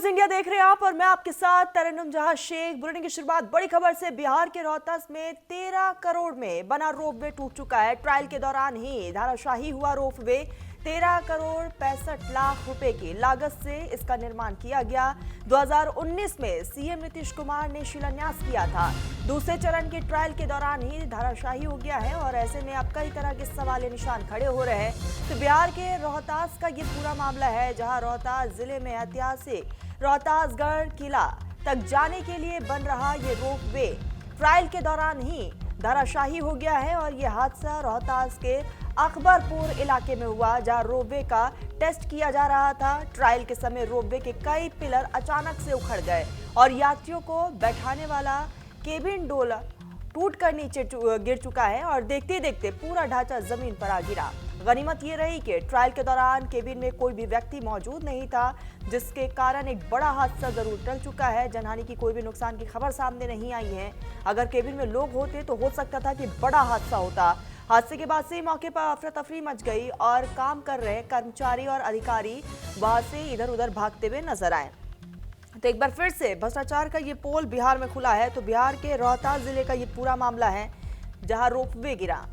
News India देख रहे हैं आप और मैं आपके साथ तरन्नुम जहां शेख। बुलेटिन की शुरुआत बड़ी खबर से। बिहार के रोहतास में 13 करोड़ में बना रोपवे टूट चुका है। ट्रायल के दौरान ही धाराशाही हुआ रोपवे। 13 करोड़ 65 लाख रुपए की लागत से इसका निर्माण किया गया। 2019 में सीएम नीतीश कुमार ने शिलान्यास किया था। दूसरे चरण के ट्रायल के दौरान ही धाराशाही हो गया है और ऐसे में अब कई तरह के सवाल निशान खड़े हो रहे हैं। तो बिहार के रोहतास का ये पूरा मामला है, जहां रोहतास जिले में ऐतिहासिक रोहतासगढ़ किला तक जाने के लिए बन रहा ये रोपवे ट्रायल के दौरान ही धाराशाही हो गया है। और ये हादसा रोहतास के अकबरपुर इलाके में हुआ, जहां रोपवे का टेस्ट किया जा रहा था। ट्रायल के समय रोपवे के कई पिलर अचानक से उखड़ गए और यात्रियों को बैठाने वाला केबिन डोला टूट कर नीचे गिर चुका है और देखते देखते पूरा ढांचा जमीन पर आ गिरा। गनीमत ये रही कि ट्रायल के दौरान केबिन में कोई भी व्यक्ति मौजूद नहीं था, जिसके कारण एक बड़ा हादसा जरूर टल चुका है। जनहानि की कोई भी नुकसान की खबर सामने नहीं आई है। अगर केबिन में लोग होते तो हो सकता था कि बड़ा हादसा होता। हादसे के बाद से मौके पर अफरा तफरी मच गई और काम कर रहे कर्मचारी और अधिकारी वहां से इधर उधर भागते हुए नजर आए। तो एक बार फिर से भ्रष्टाचार का ये पोल बिहार में खुला है। तो बिहार के रोहतास जिले का ये पूरा मामला है, जहां रोपवे गिरा।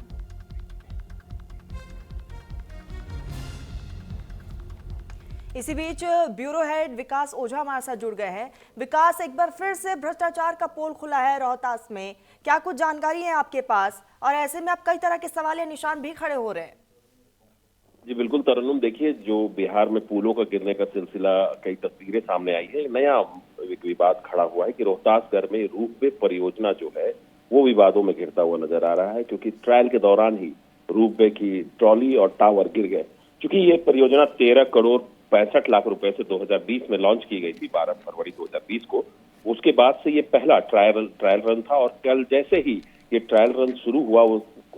इसी बीच ब्यूरो हेड विकास ओझा हमारे साथ जुड़ गए हैं। विकास, एक बार फिर से भ्रष्टाचार का पोल खुला है रोहतास में, क्या कुछ जानकारी है आपके पास? और ऐसे में अब कई तरह के सवाल या निशान भी खड़े हो रहे हैं। जी बिल्कुल तरन्नुम, देखिए जो बिहार में पुलों का गिरने का सिलसिला, कई तस्वीरें सामने आई है। नया एक विवाद खड़ा हुआ है कि रोहतासगढ़ में रोपवे परियोजना जो है वो विवादों में घिरता हुआ नजर आ रहा है, क्योंकि ट्रायल के दौरान ही रोपवे की ट्रॉली और टावर गिर गए। क्योंकि ये परियोजना 13 करोड़ 65 लाख रुपए से 2020 में लॉन्च की गई थी, 12 फरवरी 2020 को। उसके बाद से ये पहला ट्रायल रन था और कल जैसे ही ये ट्रायल रन शुरू हुआ,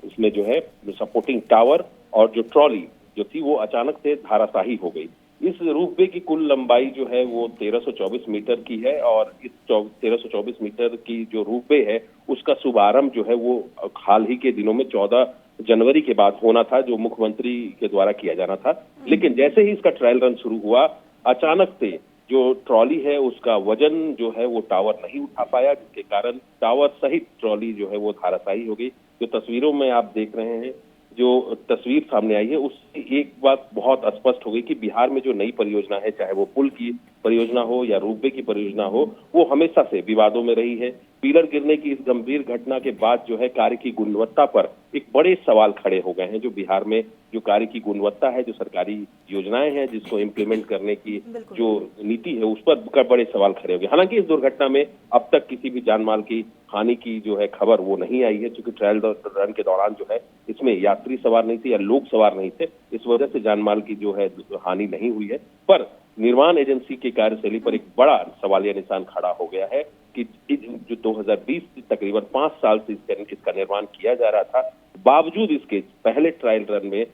उसमें जो है सपोर्टिंग टावर और जो ट्रॉली जो थी वो अचानक से धाराशाही हो गई। इस रोपवे की कुल लंबाई जो है वो 1324 मीटर की है और इस 1324 मीटर की जो रोपवे है उसका शुभारंभ जो है वो हाल ही के दिनों में 14 जनवरी के बाद होना था, जो मुख्यमंत्री के द्वारा किया जाना था। लेकिन जैसे ही इसका ट्रायल रन शुरू हुआ, अचानक से जो ट्रॉली है उसका वजन जो है वो टावर नहीं उठा पाया, जिसके कारण टावर सहित ट्रॉली जो है वो धाराशाही हो गई। जो तस्वीरों में आप देख रहे हैं, जो तस्वीर सामने आई है, उससे एक बात बहुत स्पष्ट हो गई कि बिहार में जो नई परियोजना है, चाहे वो पुल की परियोजना हो या रोपवे की परियोजना हो, वो हमेशा से विवादों में रही है। पिलर गिरने की इस गंभीर घटना के बाद जो है कार्य की गुणवत्ता पर एक बड़े सवाल खड़े हो गए हैं। जो बिहार में जो कार्य की गुणवत्ता है, जो सरकारी योजनाएं हैं जिसको इम्प्लीमेंट करने की जो नीति है, उस पर बड़े सवाल खड़े हो गए। हालांकि इस दुर्घटना में अब तक किसी भी जानमाल की हानि की जो है खबर वो नहीं आई है, क्योंकि ट्रायल रन के दौरान जो है इसमें यात्री सवार नहीं थे या लोग सवार नहीं थे, इस वजह से जानमाल की जो है हानि नहीं हुई है। पर निर्माण एजेंसी की कार्यशैली पर एक बड़ा सवालिया निशान खड़ा हो गया है कि जो 2020 से तकरीबन 5 साल से इसका निर्माण किया जा रहा था, बावजूद इसके पहले ट्रायल रन में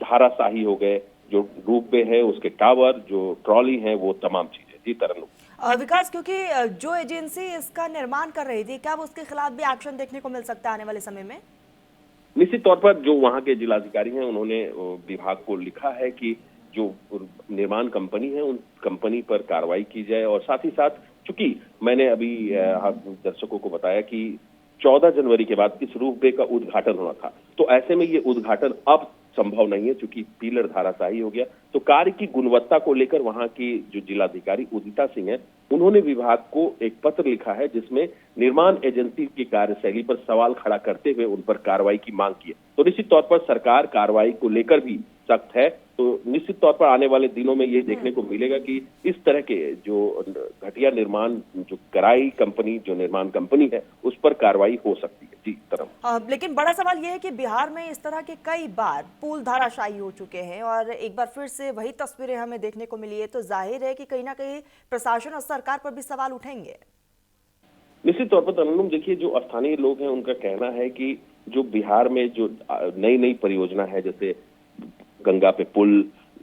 धाराशाही हो गए। जो रोपवे है, उसके टावर, जो ट्रॉली है, वो तमाम चीजें। जी तरन्नुम। विकास, क्योंकि जो एजेंसी इसका निर्माण कर रही थी, क्या वो उसके खिलाफ भी एक्शन देखने को मिल सकता है आने वाले समय में? निश्चित तौर पर जो वहां के जिलाधिकारी हैं, उन्होंने विभाग को लिखा है कि जो निर्माण कंपनी है उन कंपनी पर कार्रवाई की जाए। और साथ ही साथ, चूंकि मैंने अभी दर्शकों को बताया कि 14 जनवरी के बाद इस रोपवे का उद्घाटन होना था, तो ऐसे में ये उद्घाटन अब संभव नहीं है, चूंकि पिलर धाराशाही हो गया। तो कार्य की गुणवत्ता को लेकर वहां की जो जिलाधिकारी उदिता सिंह है, उन्होंने विभाग को एक पत्र लिखा है, जिसमें निर्माण एजेंसी की कार्यशैली पर सवाल खड़ा करते हुए उन पर कार्रवाई की मांग की है। तो निश्चित तौर पर सरकार कार्रवाई को लेकर भी सख्त है। तो निश्चित तौर पर आने वाले दिनों में ये देखने को मिलेगा कि इस तरह के जो घटिया निर्माण जो कराई कंपनी, जो निर्माण कंपनी है, उस पर कार्रवाई हो सकती है। जी तरह। लेकिन बड़ा सवाल यह है कि बिहार में इस तरह के कई बार पुल धाराशायी हो चुके हैं और एक बार फिर से वही तस्वीरें हमें देखने को मिली है। तो जाहिर है कि कहीं ना कहीं प्रशासन और सरकार पर भी सवाल उठेंगे। निश्चित तौर पर तरन्नुम, देखिए जो स्थानीय लोग हैं उनका कहना है कि जो बिहार में जो नई परियोजना है, जैसे गंगा पे पुल,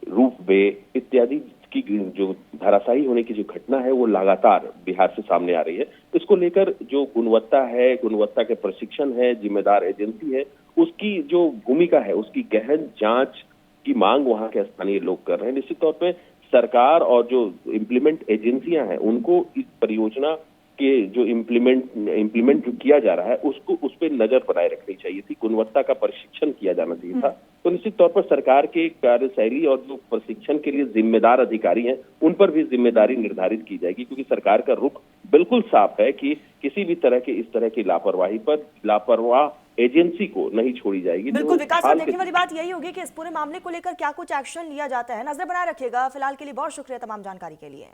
रोपवे इत्यादि की जो धाराशाही होने की जो घटना है वो लगातार बिहार से सामने आ रही है। इसको लेकर जो गुणवत्ता है, गुणवत्ता के प्रशिक्षण है, जिम्मेदार एजेंसी है, उसकी जो भूमिका है, उसकी गहन जांच की मांग वहां के स्थानीय लोग कर रहे हैं। निश्चित तौर पे सरकार और जो इम्प्लीमेंट एजेंसियां हैं उनको इस परियोजना के जो इम्प्लीमेंट जो किया जा रहा है उसको उस पर नजर बनाए रखनी चाहिए थी, गुणवत्ता का प्रशिक्षण किया जाना चाहिए था। तो निश्चित तौर पर सरकार के कार्यशैली और जो प्रशिक्षण के लिए जिम्मेदार अधिकारी हैं उन पर भी जिम्मेदारी निर्धारित की जाएगी, क्योंकि सरकार का रुख बिल्कुल साफ है कि किसी भी तरह के इस तरह की लापरवाही पर लापरवाह एजेंसी को नहीं छोड़ी जाएगी। बिल्कुल विकास साहब, देखने वाली बात यही होगी कि इस पूरे मामले को लेकर क्या कुछ एक्शन लिया जाता है। नजर बनाए रखिएगा। फिलहाल के लिए बहुत शुक्रिया तमाम जानकारी के लिए।